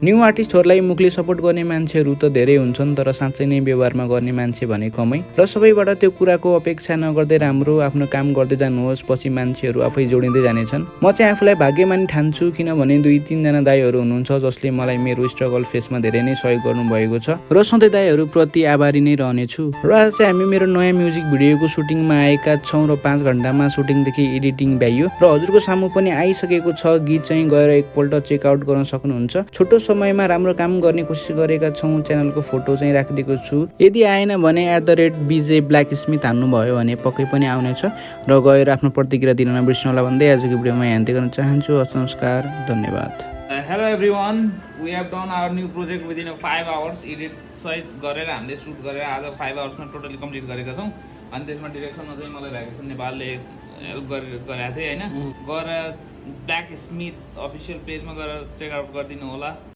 New आर्टिस्टहरूलाई मुखले support गर्ने मान्छेहरू त धेरै हुन्छन्, तर साँच्चै नै व्यवहारमा गर्ने मान्छे भने कमै। र सबैबाट त्यो कुराको अपेक्षा नगर्दै राम्रो आफ्नो काम गर्दै जानुहोस्, पछि मान्छेहरू आफै जोडिँदै जानेछन्। म चाहिँ आफूलाई भाग्यमानी ठान्छु, किनभने 2-3 जना दाइहरू हुनुहुन्छ जसले मलाई मेरो स्ट्रगल फेसमा धेरै नै सहयोग गर्नुभएको छ र सधैँ दाइहरूप्रति आभारी नै रहनेछु। र आज चाहिँ हामी मेरो नयाँ म्युजिक भिडियोको सुटिङमा आएका छौँ र 5 घण्टामा सुटिङदेखि एडिटिङ भ्याइयो र हजुरको सामु पनि आइसकेको छ। गीत चाहिँ गएर एकपल्ट चेकआउट गर्न सक्नुहुन्छ। छुट्टो समयमा राम्रो काम गर्ने कोसिस गरेका छौँ। च्यानलको फोटो चाहिँ राखिदिएको छु। यदि आएन भने @BJ Blacksmith हान्नुभयो भने पक्कै पनि आउनेछ र गएर आफ्नो प्रतिक्रिया दिन नबिर्सनुहोला भन्दै आजको भिडियोमा यहाँ अन्त्य गर्न चाहन्छु। नमस्कार, धन्यवाद। Hello everyone, we have done our new project within 5 hours. Edit सहित गरेर हामीले सुट गरेर आज 5 आवर्समा टोटली कम्प्लिट गरेका छौँ। अनि त्यसमा डिरेक्सनमा चाहिँ मलाई भ्याकेसन नेपालले हेल्प गरेको थिएँ होइन। गएर ब्ल्याक स्मिथ अफिसियल पेजमा गएर चेकआउट गरिदिनु होला।